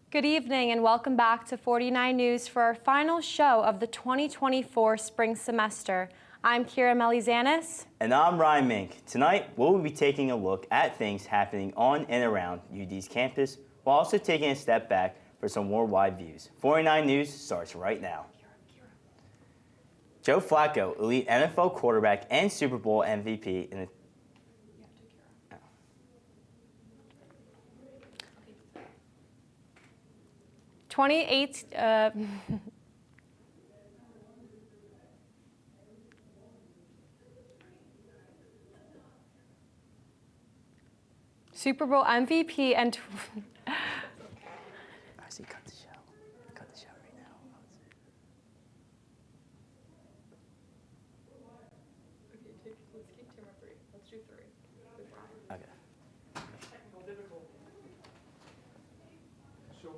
Good evening and welcome back to 49 News for our final show of the 2024 spring semester. I'm Kira Melizanis. And I'm Ryan Mink. Tonight, we'll be taking a look at things happening on and around UD's campus, while also taking a step back for some worldwide views. 49 News starts right now. Joe Flacco, elite NFL quarterback and Super Bowl MVP in the 28. Super Bowl MVP and I see, cut the show. Cut the show right now. Okay, let's keep 2 or 3. Let's do 3 with Ryan. Okay. Technical difficulty. So.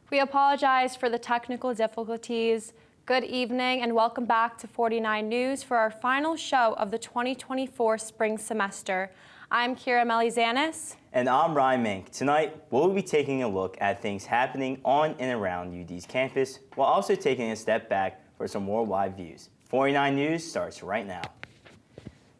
We apologize for the technical difficulties. Good evening and welcome back to 49 News for our final show of the 2024 spring semester. I'm Kira Melizanis. And I'm Ryan Mink. Tonight, we'll be taking a look at things happening on and around UD's campus, while also taking a step back for some worldwide views. 49 News starts right now.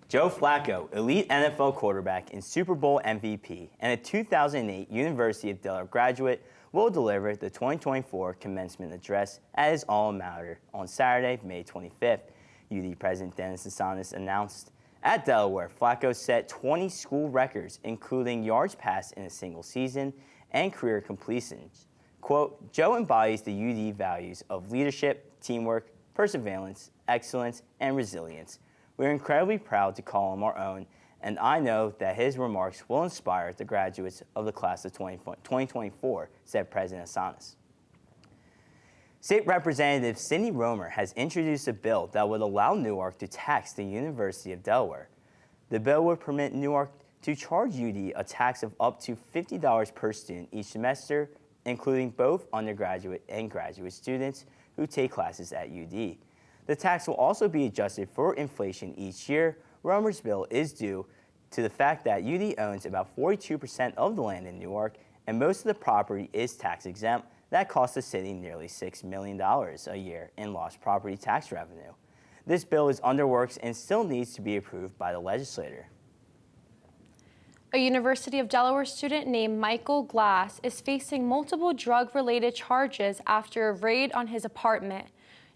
Joe Flacco, elite NFL quarterback and Super Bowl MVP, and a 2008 University of Delaware graduate, will deliver the 2024 commencement address at his alma mater on Saturday, May 25th. UD President Dennis Asanis announced. At Delaware, Flacco set 20 school records, including yards passed in a single season and career completions. Quote, Joe embodies the UD values of leadership, teamwork, perseverance, excellence, and resilience. We're incredibly proud to call him our own, and I know that his remarks will inspire the graduates of the class of 2024, said President Asanis. State Representative Cindy Romer has introduced a bill that would allow Newark to tax the University of Delaware. The bill would permit Newark to charge UD a tax of up to $50 per student each semester, including both undergraduate and graduate students who take classes at UD. The tax will also be adjusted for inflation each year. Romer's bill is due to the fact that UD owns about 42% of the land in Newark, and most of the property is tax exempt. That costs the city nearly $6 million a year in lost property tax revenue. This bill is under works and still needs to be approved by the legislature. A University of Delaware student named Michael Glass is facing multiple drug-related charges after a raid on his apartment.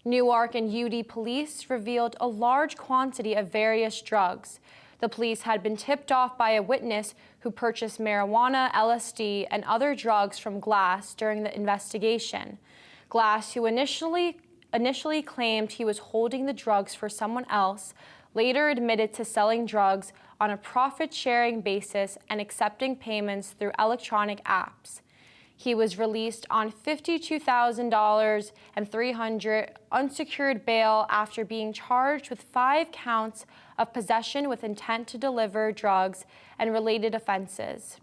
Newark and UD police revealed a large quantity of various drugs. The police had been tipped off by a witness who purchased marijuana, LSD, and other drugs from Glass during the investigation. Glass, who initially claimed he was holding the drugs for someone else, later admitted to selling drugs on a profit-sharing basis and accepting payments through electronic apps. He was released on $52,000 and $300 unsecured bail after being charged with 5 counts of possession with intent to deliver drugs and related offenses.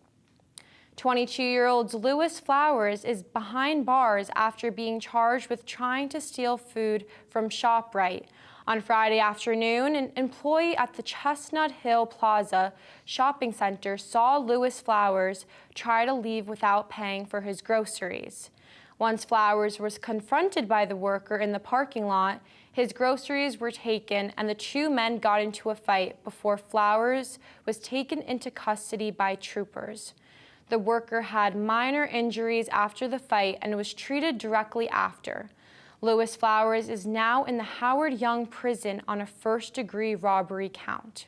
22-year-old Lewis Flowers is behind bars after being charged with trying to steal food from ShopRite. On Friday afternoon, an employee at the Chestnut Hill Plaza shopping center saw Lewis Flowers try to leave without paying for his groceries. Once Flowers was confronted by the worker in the parking lot, his groceries were taken and the two men got into a fight before Flowers was taken into custody by troopers. The worker had minor injuries after the fight and was treated directly after. Lewis Flowers is now in the Howard Young prison on a first-degree robbery count.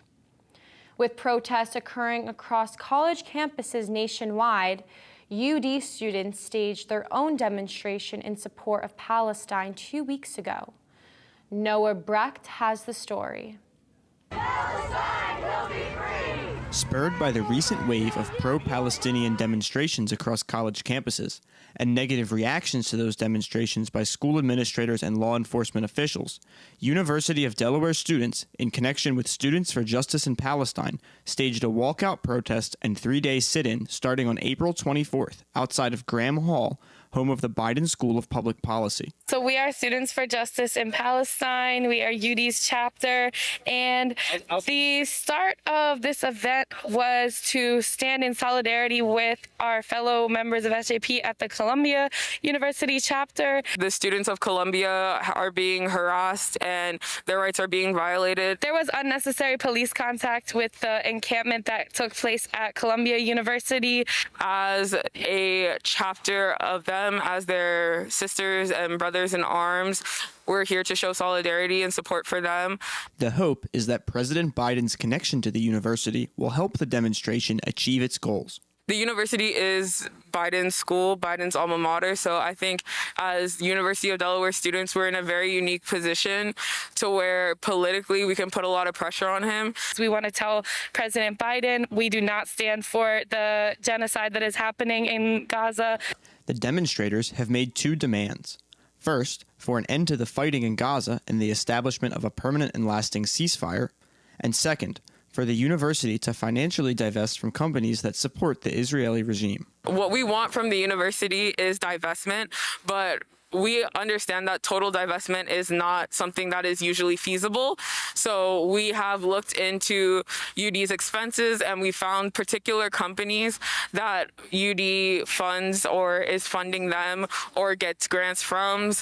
With protests occurring across college campuses nationwide, UD students staged their own demonstration in support of Palestine 2 weeks ago. Noah Brecht has the story. Palestine will be free! Spurred by the recent wave of pro-Palestinian demonstrations across college campuses and negative reactions to those demonstrations by school administrators and law enforcement officials, University of Delaware students, in connection with Students for Justice in Palestine, staged a walkout protest and 3-day sit-in starting on April 24th outside of Graham Hall, home of the Biden School of Public Policy. So we are Students for Justice in Palestine. We are UD's chapter. And the start of this event was to stand in solidarity with our fellow members of SJP at the Columbia University chapter. The students of Columbia are being harassed and their rights are being violated. There was unnecessary police contact with the encampment that took place at Columbia University. As a chapter of them, as their sisters and brothers in arms, we're here to show solidarity and support for them. The hope is that President Biden's connection to the university will help the demonstration achieve its goals. The university is Biden's school, Biden's alma mater, so I think as University of Delaware students, we're in a very unique position to where politically we can put a lot of pressure on him. We want to tell President Biden we do not stand for the genocide that is happening in Gaza. The demonstrators have made 2 demands. First, for an end to the fighting in Gaza and the establishment of a permanent and lasting ceasefire, and second, for the university to financially divest from companies that support the Israeli regime. What we want from the university is divestment, but we understand that total divestment is not something that is usually feasible. So we have looked into UD's expenses, and we found particular companies that UD funds or is funding them or gets grants from.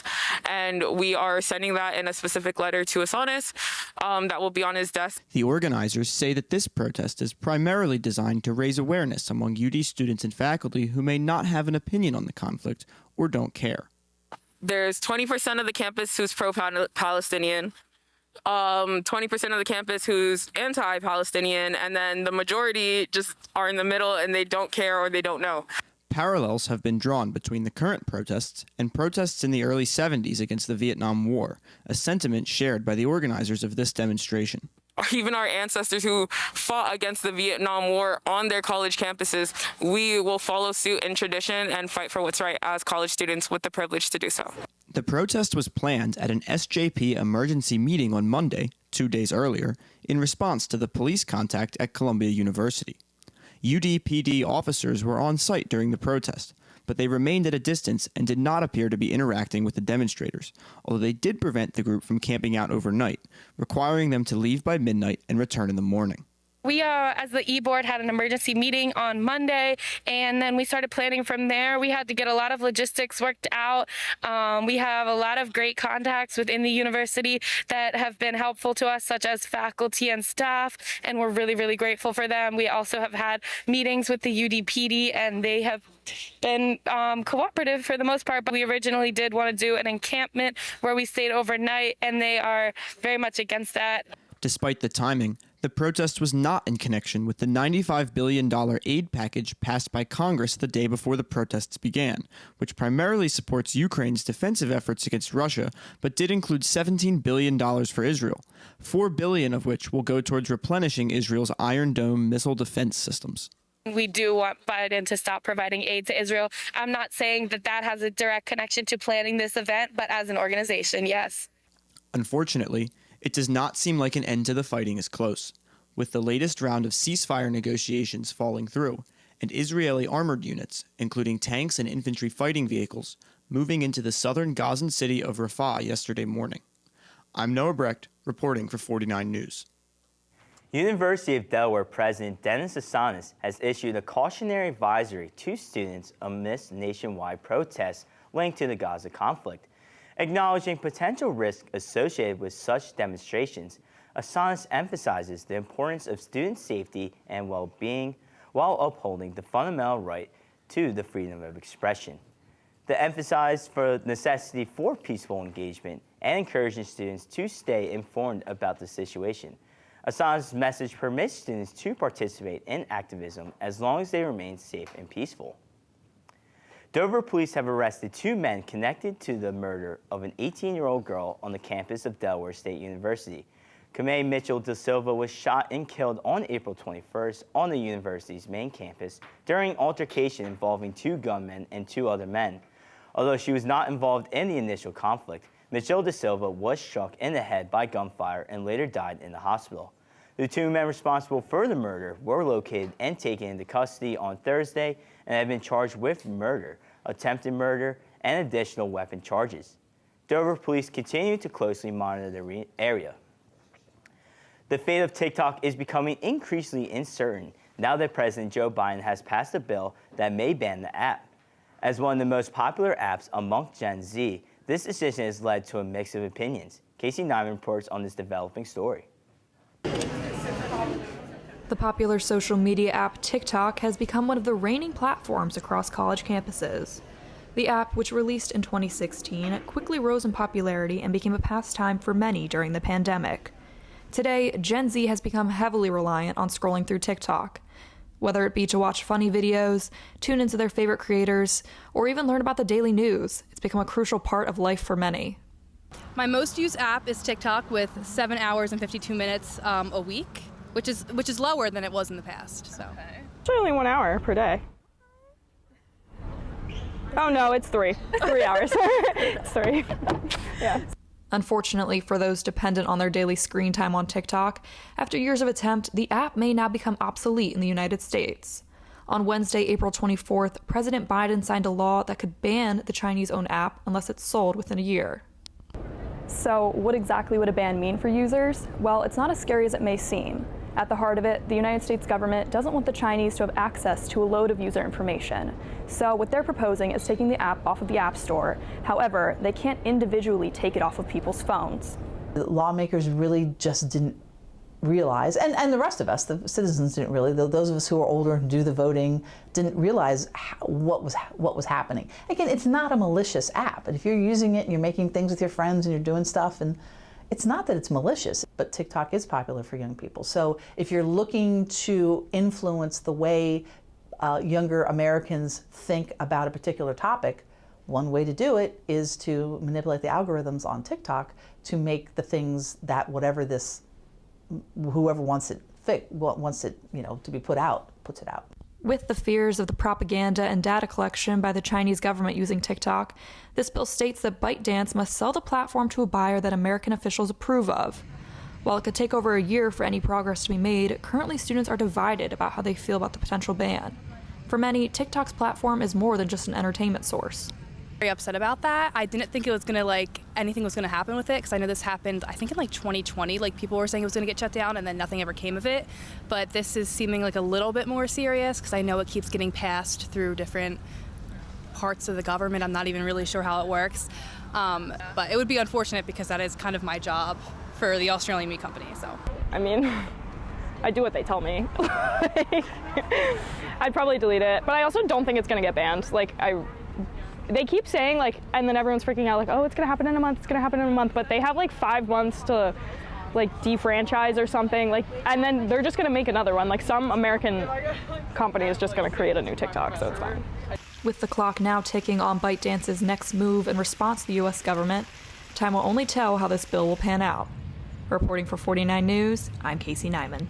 And we are sending that in a specific letter to Asanis that will be on his desk. The organizers say that this protest is primarily designed to raise awareness among UD students and faculty who may not have an opinion on the conflict or don't care. There's 20% of the campus who's pro-Palestinian, 20% of the campus who's anti-Palestinian, and then the majority just are in the middle and they don't care or they don't know. Parallels have been drawn between the current protests and protests in the early 70s against the Vietnam War, a sentiment shared by the organizers of this demonstration. Even our ancestors who fought against the Vietnam War on their college campuses, we will follow suit in tradition and fight for what's right as college students with the privilege to do so. The protest was planned at an SJP emergency meeting on Monday, 2 days earlier, in response to the police contact at Columbia University. UDPD officers were on site during the protest, but they remained at a distance and did not appear to be interacting with the demonstrators, although they did prevent the group from camping out overnight, requiring them to leave by midnight and return in the morning. We, as the e-board, had an emergency meeting on Monday, and then we started planning from there. We had to get a lot of logistics worked out. We have a lot of great contacts within the university that have been helpful to us, such as faculty and staff, and we're really, really grateful for them. We also have had meetings with the UDPD, and they have been cooperative for the most part, but we originally did want to do an encampment where we stayed overnight, and they are very much against that. Despite the timing, the protest was not in connection with the $95 billion aid package passed by Congress the day before the protests began, which primarily supports Ukraine's defensive efforts against Russia, but did include $17 billion for Israel, $4 billion of which will go towards replenishing Israel's Iron Dome missile defense systems. We do want Biden to stop providing aid to Israel. I'm not saying that that has a direct connection to planning this event, but as an organization, yes. Unfortunately, it does not seem like an end to the fighting is close, with the latest round of ceasefire negotiations falling through, and Israeli armored units, including tanks and infantry fighting vehicles, moving into the southern Gazan city of Rafah yesterday morning. I'm Noah Brecht, reporting for 49 News. University of Delaware President Dennis Asanis has issued a cautionary advisory to students amidst nationwide protests linked to the Gaza conflict. Acknowledging potential risk associated with such demonstrations, Asanis emphasizes the importance of student safety and well-being while upholding the fundamental right to the freedom of expression. The emphasis for necessity for peaceful engagement and encouraging students to stay informed about the situation. Asanis' message permits students to participate in activism as long as they remain safe and peaceful. Dover police have arrested 2 men connected to the murder of an 18-year-old girl on the campus of Delaware State University. Kamei Mitchell Da Silva was shot and killed on April 21st on the university's main campus during altercation involving 2 gunmen and 2 other men. Although she was not involved in the initial conflict, Mitchell Da Silva was struck in the head by gunfire and later died in the hospital. The 2 men responsible for the murder were located and taken into custody on Thursday and have been charged with murder, attempted murder, and additional weapon charges. Dover police continue to closely monitor the area. The fate of TikTok is becoming increasingly uncertain now that President Joe Biden has passed a bill that may ban the app. As one of the most popular apps among Gen Z, this decision has led to a mix of opinions. Casey Nyman reports on this developing story. The popular social media app TikTok has become one of the reigning platforms across college campuses. The app, which released in 2016, quickly rose in popularity and became a pastime for many during the pandemic. Today, Gen Z has become heavily reliant on scrolling through TikTok. Whether it be to watch funny videos, tune into their favorite creators, or even learn about the daily news, it's become a crucial part of life for many. My most used app is TikTok with 7 hours and 52 minutes a week, which is lower than it was in the past. So. Okay. It's only 1 hour per day. Oh no, it's 3. 3 hours. It's 3. Yeah. Unfortunately for those dependent on their daily screen time on TikTok, after years of attempt, the app may now become obsolete in the United States. On Wednesday, April 24th, President Biden signed a law that could ban the Chinese-owned app unless it's sold within a year. So what exactly would a ban mean for users? Well, it's not as scary as it may seem. At the heart of it, the United States government doesn't want the Chinese to have access to a load of user information. So what they're proposing is taking the app off of the App Store. However, they can't individually take it off of people's phones. The lawmakers really just didn't realize, and the rest of us, the citizens didn't really, those of us who are older and do the voting, didn't realize what was happening. Again, it's not a malicious app. And if you're using it and you're making things with your friends and you're doing stuff, and it's not that it's malicious, but TikTok is popular for young people. So if you're looking to influence the way younger Americans think about a particular topic, one way to do it is to manipulate the algorithms on TikTok to make the things that whoever wants it to be put out, puts it out. With the fears of the propaganda and data collection by the Chinese government using TikTok, this bill states that ByteDance must sell the platform to a buyer that American officials approve of. While it could take over a year for any progress to be made, currently students are divided about how they feel about the potential ban. For many, TikTok's platform is more than just an entertainment source. Very upset about that. I didn't think it was gonna anything was gonna happen with it, because I know this happened, I think in 2020, people were saying it was gonna get shut down and then nothing ever came of it. But this is seeming a little bit more serious, because I know it keeps getting passed through different parts of the government. I'm not even really sure how it works. But it would be unfortunate, because that is kind of my job for the Australian meat company, so. I mean, I do what they tell me. I'd probably delete it, but I also don't think it's gonna get banned. They keep saying and then everyone's freaking out oh, it's gonna happen in a month, it's gonna happen in a month, but they have 5 months to defranchise or something, and then they're just gonna make another one. Some American company is just gonna create a new TikTok, so it's fine. With the clock now ticking on ByteDance's next move in response to the U.S. government, time will only tell how this bill will pan out. Reporting for 49 News, I'm Casey Nyman.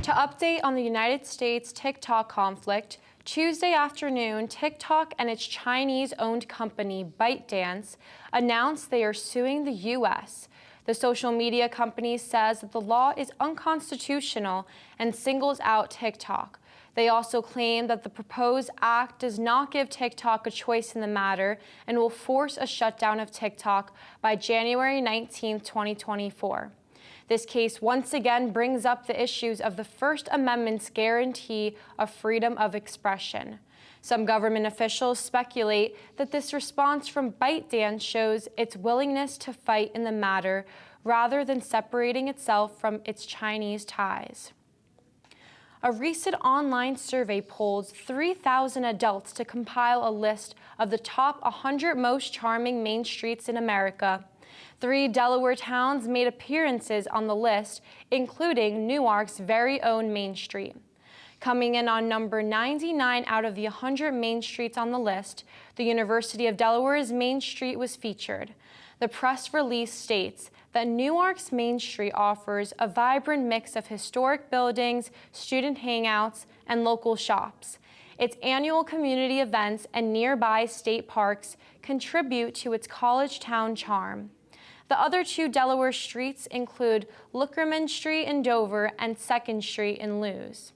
To update on the United States TikTok conflict, Tuesday afternoon, TikTok and its Chinese-owned company, ByteDance, announced they are suing the U.S. The social media company says that the law is unconstitutional and singles out TikTok. They also claim that the proposed act does not give TikTok a choice in the matter and will force a shutdown of TikTok by January 19, 2024. This case once again brings up the issues of the First Amendment's guarantee of freedom of expression. Some government officials speculate that this response from ByteDance shows its willingness to fight in the matter rather than separating itself from its Chinese ties. A recent online survey polled 3,000 adults to compile a list of the top 100 most charming main streets in America. 3 Delaware towns made appearances on the list, including Newark's very own Main Street. Coming in on number 99 out of the 100 main streets on the list, the University of Delaware's Main Street was featured. The press release states that Newark's Main Street offers a vibrant mix of historic buildings, student hangouts, and local shops. Its annual community events and nearby state parks contribute to its college town charm. The other 2 Delaware streets include Lookerman Street in Dover and 2nd Street in Lewes.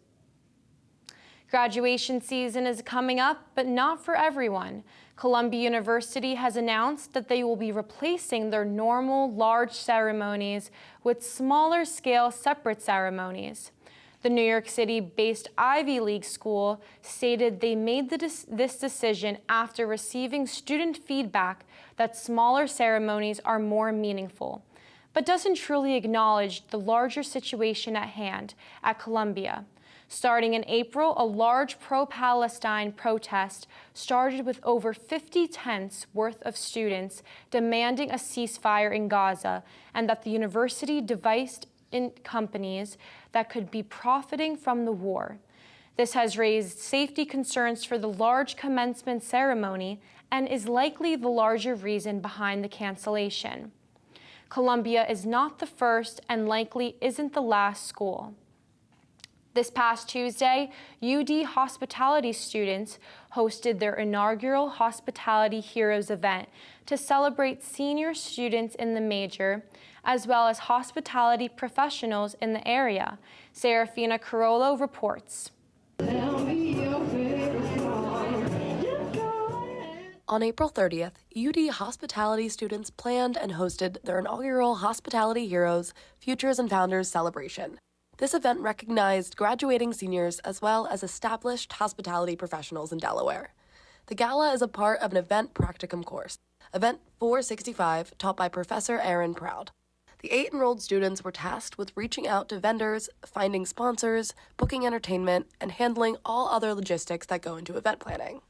Graduation season is coming up, but not for everyone. Columbia University has announced that they will be replacing their normal large ceremonies with smaller scale separate ceremonies. The New York City-based Ivy League school stated they made this decision after receiving student feedback that smaller ceremonies are more meaningful, but doesn't truly acknowledge the larger situation at hand at Columbia. Starting in April, a large pro-Palestine protest started with over 50 tents worth of students demanding a ceasefire in Gaza and that the university devised in companies that could be profiting from the war. This has raised safety concerns for the large commencement ceremony and is likely the larger reason behind the cancellation. Columbia is not the first and likely isn't the last school. This past Tuesday, UD hospitality students hosted their inaugural Hospitality Heroes event to celebrate senior students in the major, as well as hospitality professionals in the area. Serafina Carollo reports. On April 30th, UD hospitality students planned and hosted their inaugural Hospitality Heroes Futures and Founders celebration. This event recognized graduating seniors as well as established hospitality professionals in Delaware. The gala is a part of an event practicum course, Event 465, taught by Professor Aaron Proud. The 8 enrolled students were tasked with reaching out to vendors, finding sponsors, booking entertainment, and handling all other logistics that go into event planning.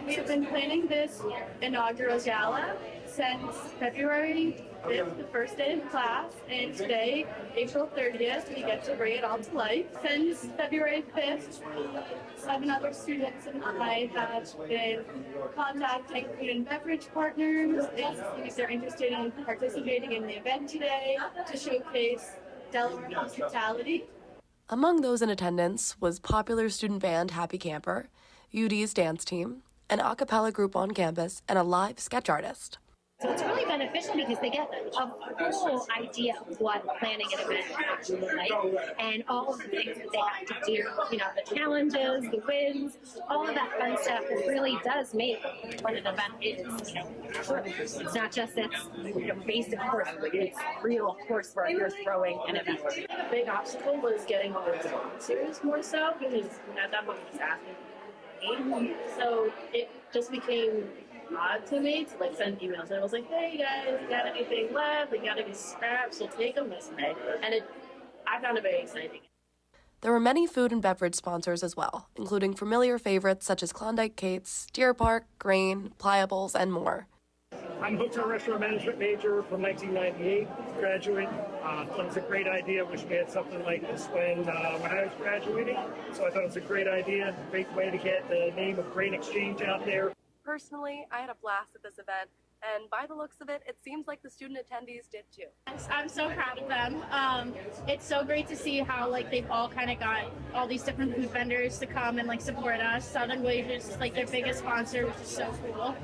We've been planning this inaugural gala since February 5th, the first day of class, and today, April 30th, we get to bring it all to life. Since February 5th, 7 other students and I have been contacting food and beverage partners and seeing if they're interested in participating in the event today to showcase Delaware hospitality. Among those in attendance was popular student band Happy Camper, UD's dance team, an a cappella group on campus, and a live sketch artist. So it's really beneficial because they get a full idea of what planning an event is actually like and all of the things that they have to do, you know, the challenges, the wins, all of that fun stuff that really does make what an event is, you know. It's not just this, you know, basic coursework, it's real coursework you're throwing an event. The big obstacle was getting all the sponsors more so because, you know, that one was asking. So it just became odd to me to like send emails, and I was like, hey guys, you got anything left? We got any scraps? We'll take them this way. And I found it very exciting. There were many food and beverage sponsors as well, including familiar favorites such as Klondike Kate's, Deer Park, Grain, Pliables, and more. I'm a hotel restaurant management major from 1998, graduate. Thought it was a great idea. Wish we had something like this when I was graduating. So I thought it was a great idea, great way to get the name of Grain Exchange out there. Personally, I had a blast at this event, and by the looks of it, it seems like the student attendees did too. I'm so proud of them. It's so great to see how like they've all kind of got all these different food vendors to come and like support us. Southern Wages is like their biggest sponsor, which is so cool.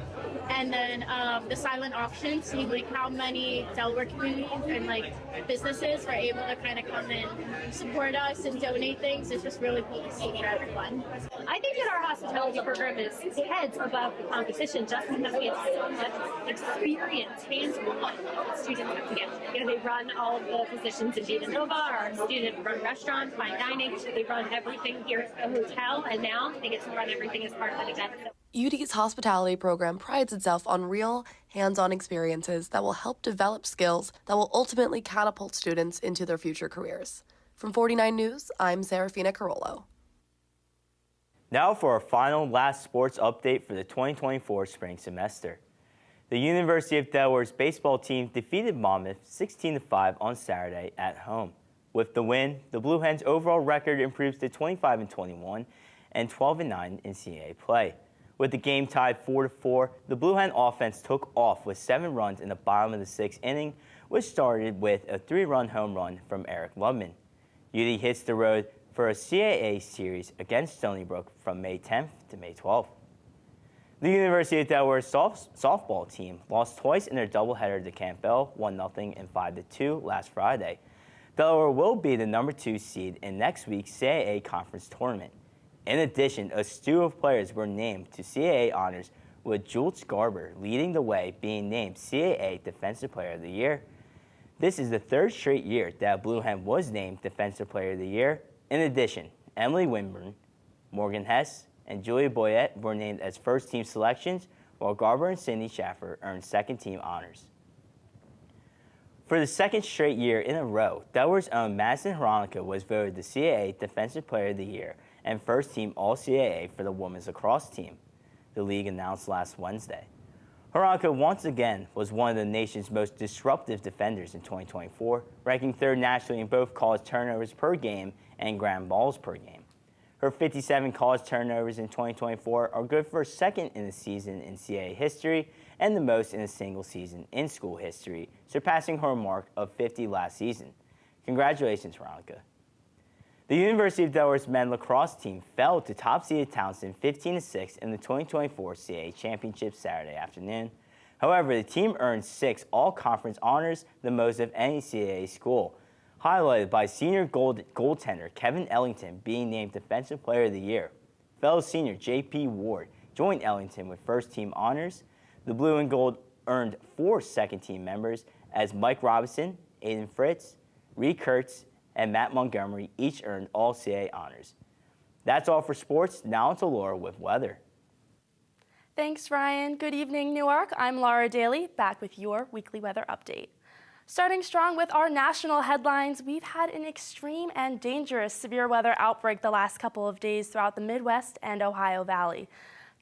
And then the silent auction, seeing like how many Delaware communities and like businesses were able to kind of come and support us and donate things. It's just really cool to see for everyone. I think that our hospitality program is heads above the competition just because we have so much experience, hands-on students have to get. You know, they run all of the positions in Vita Nova, our student run restaurants, fine dining, they run everything here at the hotel, and now they get to run everything as part of an event. UD's hospitality program prides itself on real, hands-on experiences that will help develop skills that will ultimately catapult students into their future careers. From 49 News, I'm Serafina Carollo. Now for our final last sports update for the 2024 spring semester. The University of Delaware's baseball team defeated Monmouth 16-5 on Saturday at home. With the win, the Blue Hens' overall record improves to 25-21 and 12-9 in CAA play. With the game tied 4-4, the Blue Hen offense took off with 7 runs in the bottom of the 6th inning, which started with a 3-run home run from Eric Lubman. UD hits the road for a CAA series against Stony Brook from May 10th to May 12th. The University of Delaware softball team lost twice in their doubleheader to Campbell, 1-0 and 5-2 last Friday. Delaware will be the number 2 seed in next week's CAA conference tournament. In addition, a slew of players were named to CAA honors, with Jules Garber leading the way, being named CAA Defensive Player of the Year. This is the 3rd straight year that Blue Hen was named Defensive Player of the Year. In addition, Emily Winburn, Morgan Hess, and Julia Boyette were named as first-team selections, while Garber and Cindy Schaffer earned second-team honors. For the 2nd straight year in a row, Delaware's own Madison Hronika was voted the CAA Defensive Player of the Year and first-team All-CAA for the women's lacrosse team, the league announced last Wednesday. Hronika once again was one of the nation's most disruptive defenders in 2024, ranking 3rd nationally in both college turnovers per game and ground balls per game. Her 57 college turnovers in 2024 are good for 2nd in the season in CAA history and the most in a single season in school history, surpassing her mark of 50 last season. Congratulations, Hronika. The University of Delaware's men's lacrosse team fell to top-seeded Townsend 15-6 in the 2024 CAA Championship Saturday afternoon. However, the team earned 6 all-conference honors, the most of any CAA school, highlighted by senior goaltender Kevin Ellington being named Defensive Player of the Year. Fellow senior J.P. Ward joined Ellington with first-team honors. The Blue and Gold earned 4 second-team members as Mike Robinson, Aiden Fritz, Reed Kurtz, and Matt Montgomery each earned all CAA honors. That's all for sports. Now to Laura with weather. Thanks, Ryan. Good evening, Newark. I'm Laura Daly, back with your weekly weather update. Starting strong with our national headlines, we've had an extreme and dangerous severe weather outbreak the last couple of days throughout the Midwest and Ohio Valley.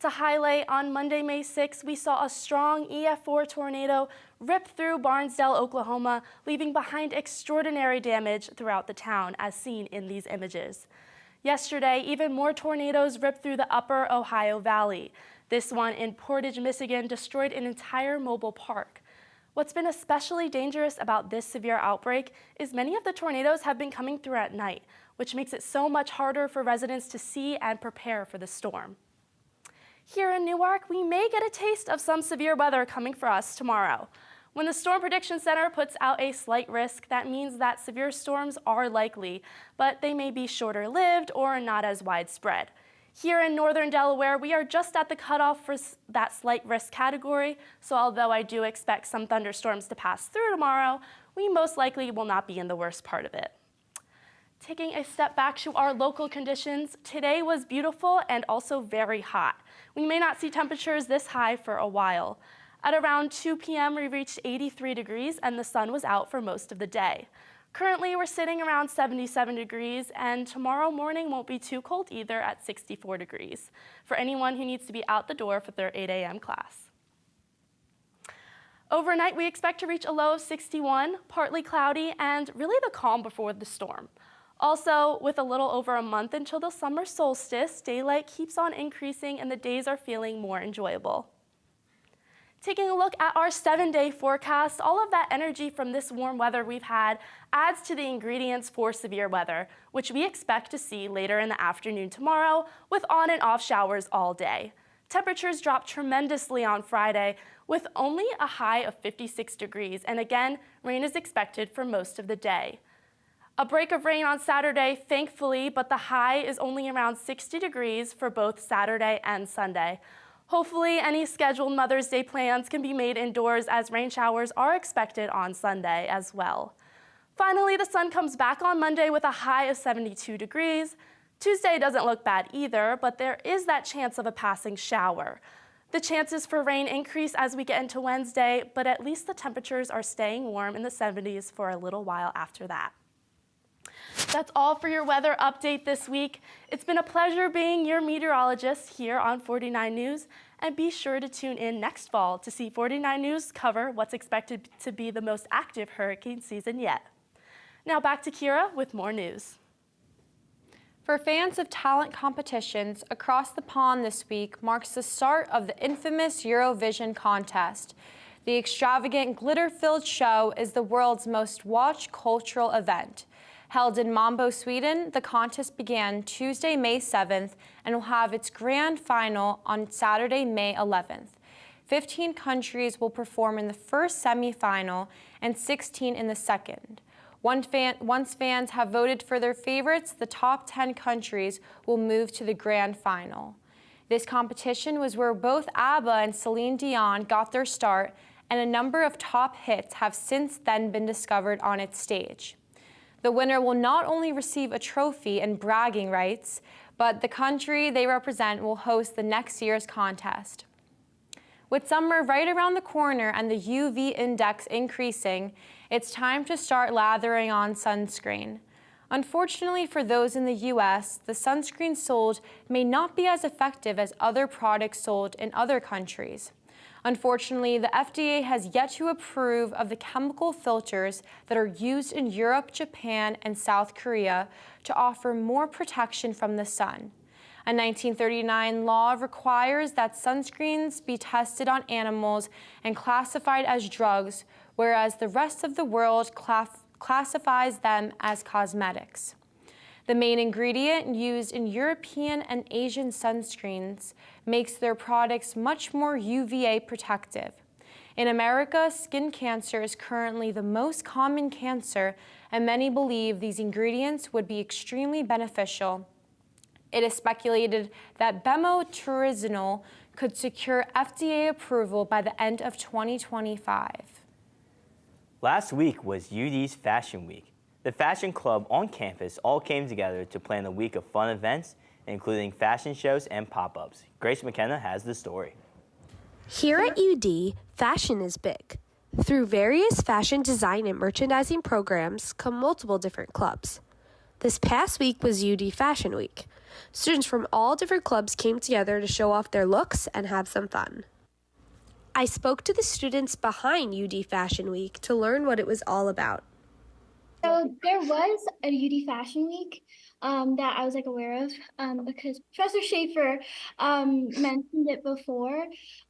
To highlight, on Monday, May 6, we saw a strong EF4 tornado rip through Barnsdall, Oklahoma, leaving behind extraordinary damage throughout the town, as seen in these images. Yesterday, even more tornadoes ripped through the upper Ohio Valley. This one in Portage, Michigan, destroyed an entire mobile park. What's been especially dangerous about this severe outbreak is many of the tornadoes have been coming through at night, which makes it so much harder for residents to see and prepare for the storm. Here in Newark, we may get a taste of some severe weather coming for us tomorrow. When the Storm Prediction Center puts out a slight risk, that means that severe storms are likely, but they may be shorter-lived or not as widespread. Here in northern Delaware, we are just at the cutoff for that slight risk category, so although I do expect some thunderstorms to pass through tomorrow, we most likely will not be in the worst part of it. Taking a step back to our local conditions, today was beautiful and also very hot. We may not see temperatures this high for a while. At around 2 p.m., we reached 83 degrees and the sun was out for most of the day. Currently, we're sitting around 77 degrees, and tomorrow morning won't be too cold either at 64 degrees for anyone who needs to be out the door for their 8 a.m. class. Overnight, we expect to reach a low of 61, partly cloudy, and really the calm before the storm. Also, with a little over a month until the summer solstice, daylight keeps on increasing and the days are feeling more enjoyable. Taking a look at our 7-day forecast, all of that energy from this warm weather we've had adds to the ingredients for severe weather, which we expect to see later in the afternoon tomorrow with on and off showers all day. Temperatures drop tremendously on Friday with only a high of 56 degrees, and again, rain is expected for most of the day. A break of rain on Saturday, thankfully, but the high is only around 60 degrees for both Saturday and Sunday. Hopefully, any scheduled Mother's Day plans can be made indoors as rain showers are expected on Sunday as well. Finally, the sun comes back on Monday with a high of 72 degrees. Tuesday doesn't look bad either, but there is that chance of a passing shower. The chances for rain increase as we get into Wednesday, but at least the temperatures are staying warm in the 70s for a little while after that. That's all for your weather update this week. It's been a pleasure being your meteorologist here on 49 News, and be sure to tune in next fall to see 49 News cover what's expected to be the most active hurricane season yet. Now back to Kira with more news. For fans of talent competitions, across the pond this week marks the start of the infamous Eurovision contest. The extravagant, glitter-filled show is the world's most watched cultural event. Held in Mambo, Sweden, the contest began Tuesday, May 7th, and will have its grand final on Saturday, May 11th. 15 countries will perform in the first semifinal and 16 in the second. Once fans have voted for their favorites, the top 10 countries will move to the grand final. This competition was where both ABBA and Celine Dion got their start, and a number of top hits have since then been discovered on its stage. The winner will not only receive a trophy and bragging rights, but the country they represent will host the next year's contest. With summer right around the corner and the UV index increasing, it's time to start lathering on sunscreen. Unfortunately for those in the U.S., the sunscreen sold may not be as effective as other products sold in other countries. Unfortunately, the FDA has yet to approve of the chemical filters that are used in Europe, Japan, and South Korea to offer more protection from the sun. A 1939 law requires that sunscreens be tested on animals and classified as drugs, whereas the rest of the world classifies them as cosmetics. The main ingredient used in European and Asian sunscreens makes their products much more UVA protective. In America, skin cancer is currently the most common cancer, and many believe these ingredients would be extremely beneficial. It is speculated that bemotrizinol could secure FDA approval by the end of 2025. Last week was UD's Fashion Week. The fashion club on campus all came together to plan a week of fun events, including fashion shows and pop-ups. Grace McKenna has the story. Here at UD, fashion is big. Through various fashion design and merchandising programs come multiple different clubs. This past week was UD Fashion Week. Students from all different clubs came together to show off their looks and have some fun. I spoke to the students behind UD Fashion Week to learn what it was all about. So there was a UD Fashion Week that I was aware of because Professor Schaefer mentioned it before.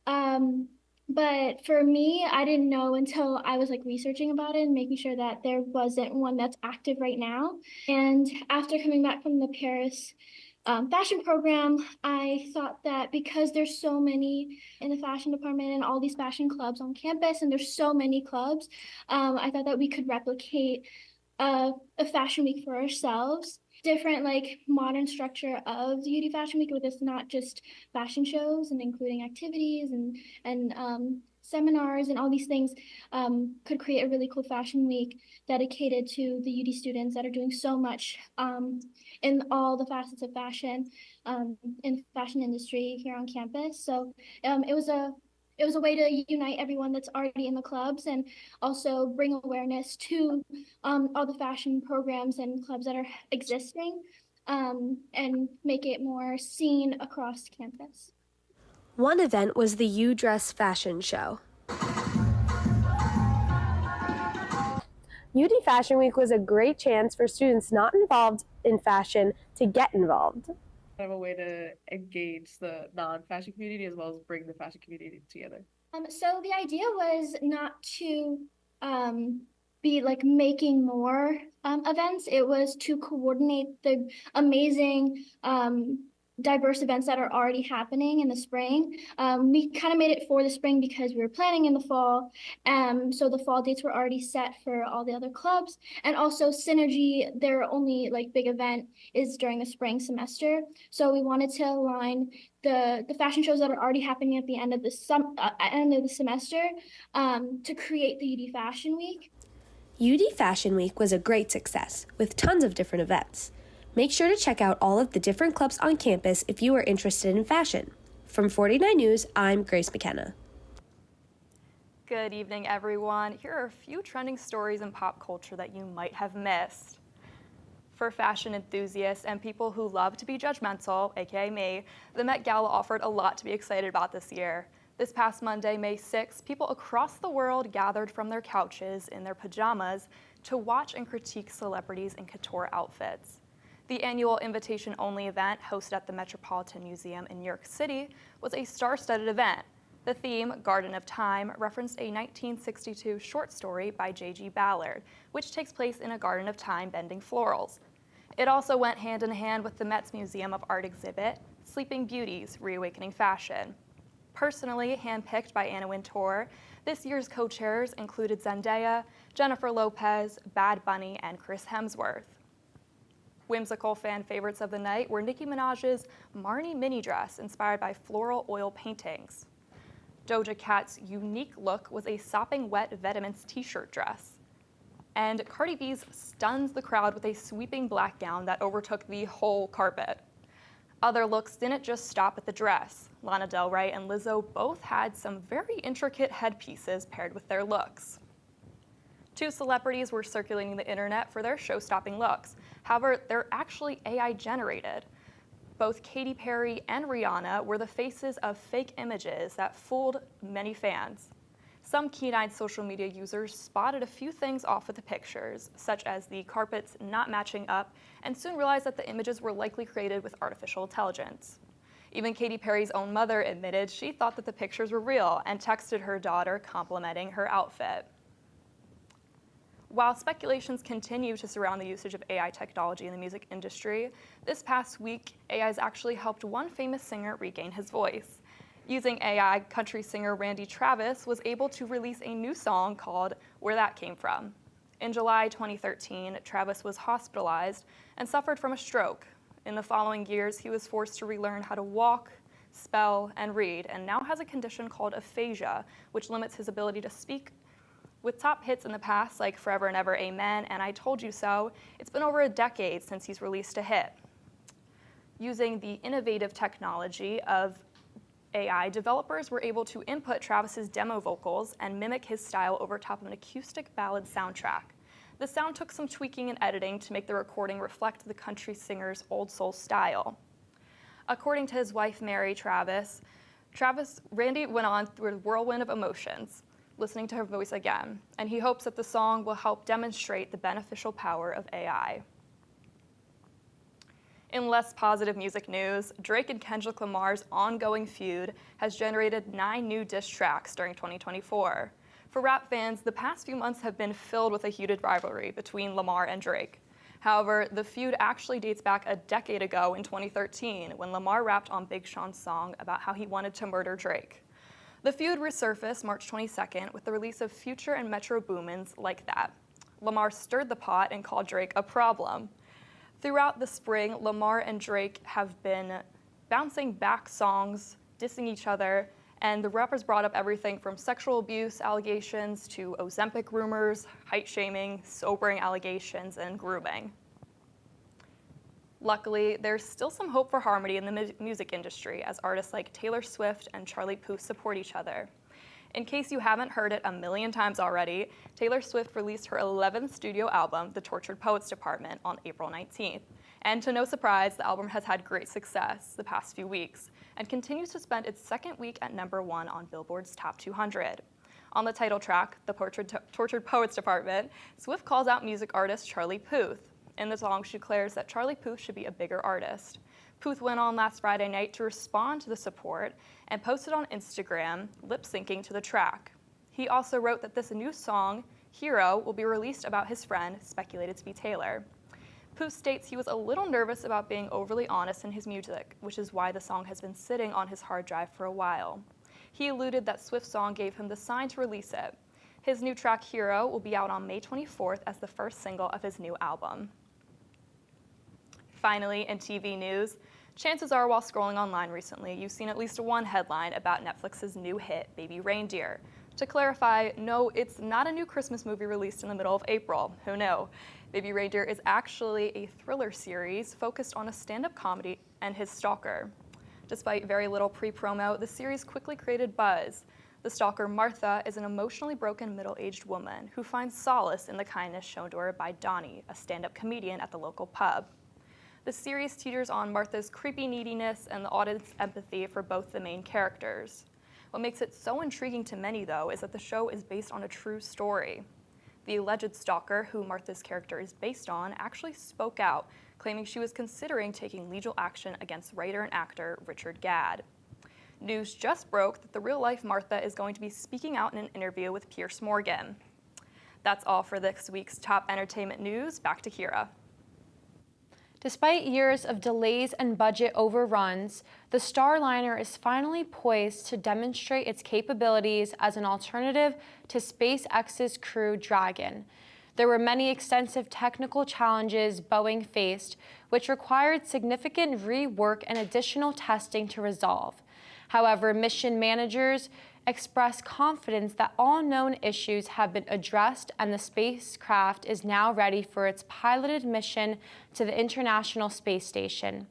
But for me, I didn't know until I was researching about it and making sure that there wasn't one that's active right now. And after coming back from the Paris fashion program, I thought that because there's so many in the fashion department and all these fashion clubs on campus, and there's so many clubs, I thought that we could replicate a fashion week for ourselves. Different modern structure of the UD Fashion Week with it's not just fashion shows and including activities and seminars and all these things could create a really cool fashion week dedicated to the UD students that are doing so much in all the facets of fashion in the fashion industry here on campus. So it was a way to unite everyone that's already in the clubs and also bring awareness to all the fashion programs and clubs that are existing and make it more seen across campus. One event was the U Dress Fashion Show. UD Fashion Week was a great chance for students not involved in fashion to get involved. Kind of a way to engage the non-fashion community as well as bring the fashion community together. So the idea was not to be making more events. It was to coordinate the amazing diverse events that are already happening in the spring. We kind of made it for the spring because we were planning in the fall. So the fall dates were already set for all the other clubs. And also Synergy, their only big event is during the spring semester. So we wanted to align the fashion shows that are already happening at the end of the semester to create the UD Fashion Week. UD Fashion Week was a great success with tons of different events. Make sure to check out all of the different clubs on campus if you are interested in fashion. From 49 News, I'm Grace McKenna. Good evening, everyone. Here are a few trending stories in pop culture that you might have missed. For fashion enthusiasts and people who love to be judgmental, aka me, the Met Gala offered a lot to be excited about this year. This past Monday, May 6th, people across the world gathered from their couches in their pajamas to watch and critique celebrities in couture outfits. The annual invitation-only event hosted at the Metropolitan Museum in New York City was a star-studded event. The theme, Garden of Time, referenced a 1962 short story by J.G. Ballard, which takes place in a garden of time bending florals. It also went hand in hand with the Met's Museum of Art exhibit, Sleeping Beauties, Reawakening Fashion. Personally handpicked by Anna Wintour, this year's co-chairs included Zendaya, Jennifer Lopez, Bad Bunny, and Chris Hemsworth. Whimsical fan favorites of the night were Nicki Minaj's Marnie mini dress inspired by floral oil paintings. Doja Cat's unique look was a sopping wet Vetements t-shirt dress. And Cardi B's stuns the crowd with a sweeping black gown that overtook the whole carpet. Other looks didn't just stop at the dress. Lana Del Rey and Lizzo both had some very intricate headpieces paired with their looks. Two celebrities were circulating the internet for their show-stopping looks. However, they're actually AI generated. Both Katy Perry and Rihanna were the faces of fake images that fooled many fans. Some keen-eyed social media users spotted a few things off with the pictures, such as the carpets not matching up, and soon realized that the images were likely created with artificial intelligence. Even Katy Perry's own mother admitted she thought that the pictures were real and texted her daughter complimenting her outfit. While speculations continue to surround the usage of AI technology in the music industry, this past week, AI has actually helped one famous singer regain his voice. Using AI, country singer Randy Travis was able to release a new song called Where That Came From. In July 2013, Travis was hospitalized and suffered from a stroke. In the following years, he was forced to relearn how to walk, spell, and read, and now has a condition called aphasia, which limits his ability to speak. With top hits in the past like Forever and Ever, Amen, and I Told You So, it's been over a decade since he's released a hit. Using the innovative technology of AI, developers were able to input Travis's demo vocals and mimic his style over top of an acoustic ballad soundtrack. The sound took some tweaking and editing to make the recording reflect the country singer's old soul style. According to his wife, Mary Travis, Randy went on through a whirlwind of emotions listening to her voice again, and he hopes that the song will help demonstrate the beneficial power of AI. In less positive music news, Drake and Kendrick Lamar's ongoing feud has generated 9 new diss tracks during 2024. For rap fans, the past few months have been filled with a heated rivalry between Lamar and Drake. However, the feud actually dates back a decade ago in 2013 when Lamar rapped on Big Sean's song about how he wanted to murder Drake. The feud resurfaced March 22nd with the release of Future and Metro Boomin's Like That. Lamar stirred the pot and called Drake a problem. Throughout the spring, Lamar and Drake have been bouncing back songs, dissing each other, and the rappers brought up everything from sexual abuse allegations to Ozempic rumors, height shaming, sobering allegations, and grooming. Luckily, there's still some hope for harmony in the music industry as artists like Taylor Swift and Charlie Puth support each other. In case you haven't heard it a million times already, Taylor Swift released her 11th studio album, The Tortured Poets Department, on April 19th. And to no surprise, the album has had great success the past few weeks and continues to spend its second week at #1 on Billboard's Top 200. On the title track, The Tortured Poets Department, Swift calls out music artist Charlie Puth. In the song, she declares that Charlie Puth should be a bigger artist. Puth went on last Friday night to respond to the support and posted on Instagram, lip-syncing to the track. He also wrote that this new song, Hero, will be released about his friend, speculated to be Taylor. Puth states he was a little nervous about being overly honest in his music, which is why the song has been sitting on his hard drive for a while. He alluded that Swift's song gave him the sign to release it. His new track, Hero, will be out on May 24th as the first single of his new album. Finally, in TV news, chances are while scrolling online recently, you've seen at least one headline about Netflix's new hit, Baby Reindeer. To clarify, no, it's not a new Christmas movie released in the middle of April. Who knew? Baby Reindeer is actually a thriller series focused on a stand-up comedy and his stalker. Despite very little pre-promo, the series quickly created buzz. The stalker, Martha, is an emotionally broken middle-aged woman who finds solace in the kindness shown to her by Donnie, a stand-up comedian at the local pub. The series teeters on Martha's creepy neediness and the audience's empathy for both the main characters. What makes it so intriguing to many, though, is that the show is based on a true story. The alleged stalker, who Martha's character is based on, actually spoke out, claiming she was considering taking legal action against writer and actor Richard Gadd. News just broke that the real-life Martha is going to be speaking out in an interview with Piers Morgan. That's all for this week's top entertainment news. Back to Kira. Despite years of delays and budget overruns, the Starliner is finally poised to demonstrate its capabilities as an alternative to SpaceX's Crew Dragon. There were many extensive technical challenges Boeing faced, which required significant rework and additional testing to resolve. However, mission managers expressed confidence that all known issues have been addressed and the spacecraft is now ready for its piloted mission to the International Space Station.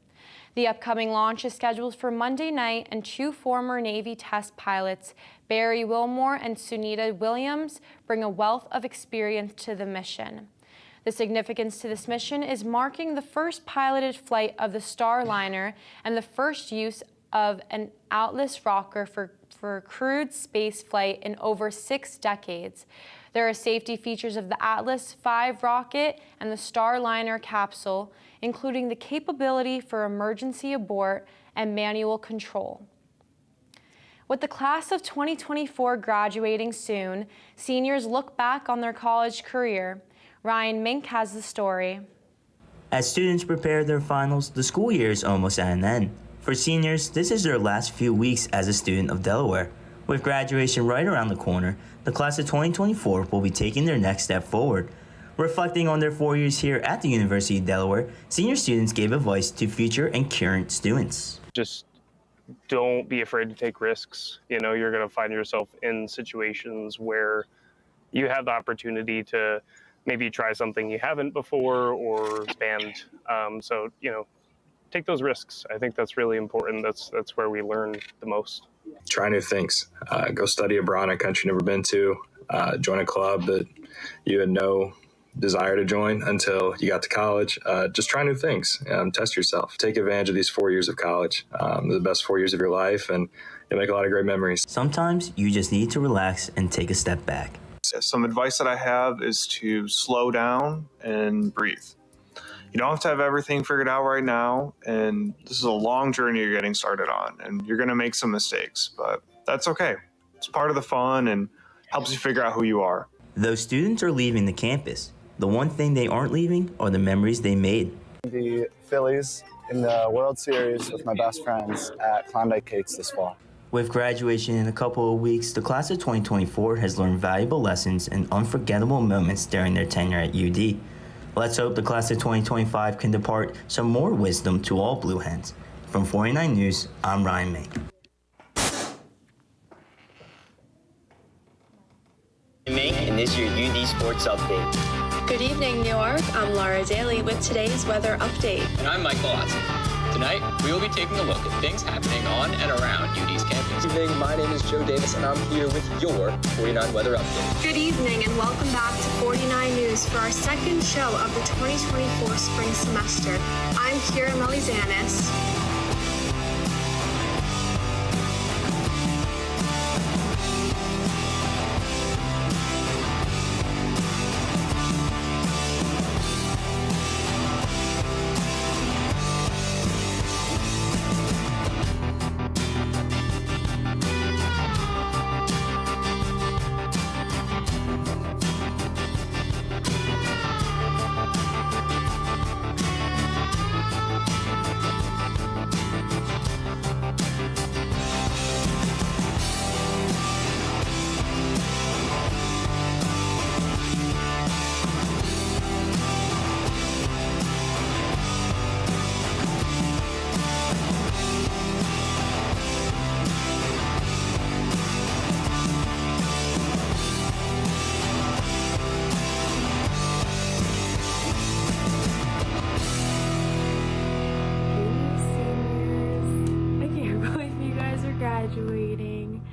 The upcoming launch is scheduled for Monday night, and 2 former Navy test pilots, Barry Wilmore and Sunita Williams, bring a wealth of experience to the mission. The significance to this mission is marking the first piloted flight of the Starliner and the first use of an outless rocker for crewed space flight in over 6 decades. There are safety features of the Atlas V rocket and the Starliner capsule, including the capability for emergency abort and manual control. With the class of 2024 graduating soon, seniors look back on their college career. Ryan Mink has the story. As students prepare their finals, the school year is almost at an end. For seniors, this is their last few weeks as a student of Delaware. With graduation right around the corner, the class of 2024 will be taking their next step forward. Reflecting on their 4 years here at the University of Delaware, senior students gave advice to future and current students. Just don't be afraid to take risks. You know, you're going to find yourself in situations where you have the opportunity to maybe try something you haven't before or expand. So, you know, take those risks. I think that's really important. That's where we learn the most. Try new things. Go study abroad in a country you've never been to. Join a club that you had no desire to join until you got to college. Just try new things. Test yourself. Take advantage of these 4 years of college. They're the best 4 years of your life, and you'll make a lot of great memories. Sometimes you just need to relax and take a step back. Some advice that I have is to slow down and breathe. You don't have to have everything figured out right now, and this is a long journey you're getting started on, and you're going to make some mistakes, but that's okay. It's part of the fun and helps you figure out who you are. Those students are leaving the campus. The one thing they aren't leaving are the memories they made. The Phillies in the World Series with my best friends at Klondike Cakes this fall. With graduation in a couple of weeks, the class of 2024 has learned valuable lessons and unforgettable moments during their tenure at UD. Let's hope the class of 2025 can depart some more wisdom to all Blue Hens. From 49 News, I'm Ryan Mink. And this is your UD Sports Update. Good evening, New York. I'm Laura Daly with today's weather update. And I'm Michael Otson. Tonight, we will be taking a look at things happening on and around UD's campus. Good evening, my name is Joe Davis, and I'm here with your 49 Weather Update. Good evening, and welcome back to 49 News for our second show of the 2024 spring semester. I'm Kira Melizanis. Graduating.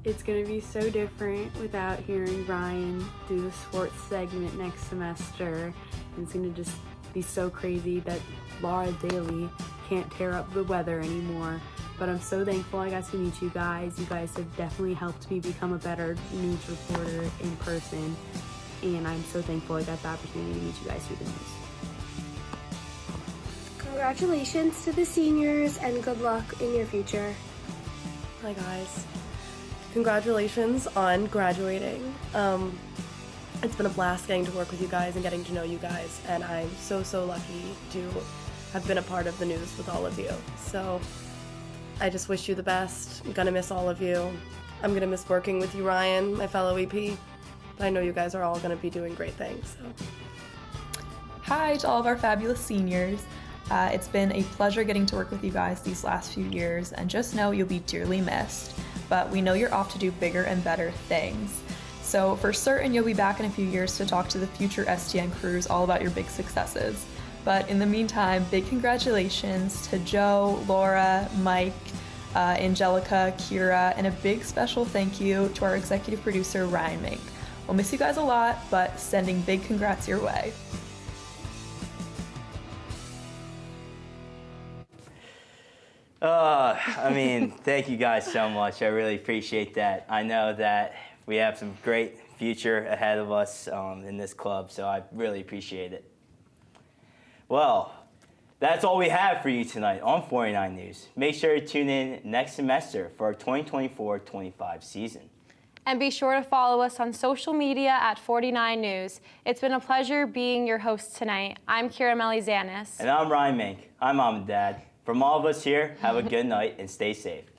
It's going to be so different without hearing Ryan do the sports segment next semester. And it's going to just be so crazy that Laura Daly can't tear up the weather anymore. But I'm so thankful I got to meet you guys. You guys have definitely helped me become a better news reporter in person. And I'm so thankful I got the opportunity to meet you guys through the news. Congratulations to the seniors and good luck in your future. Hi guys, congratulations on graduating. It's been a blast getting to work with you guys and getting to know you guys, and I'm so lucky to have been a part of the news with all of you. So I just wish you the best. I'm gonna miss all of you. I'm gonna miss working with you, Ryan, my fellow EP, but I know you guys are all gonna be doing great things. So. Hi to all of our fabulous seniors. It's been a pleasure getting to work with you guys these last few years, and just know you'll be dearly missed, but we know you're off to do bigger and better things. So for certain, you'll be back in a few years to talk to the future STN crews all about your big successes. But in the meantime, big congratulations to Joe, Laura, Mike, Angelica, Kira, and a big special thank you to our executive producer, Ryan Mink. We'll miss you guys a lot, but sending big congrats your way. Thank you guys so much. I really appreciate that. I know that we have some great future ahead of us in this club, so I really appreciate it. Well, that's all we have for you tonight on 49 News. Make sure to tune in next semester for our 2024-25 season. And be sure to follow us on social media at 49 News. It's been a pleasure being your host tonight. I'm Kira Melizanis. And I'm Ryan Mink. I'm Mom and Dad. From all of us here, have a good night and stay safe.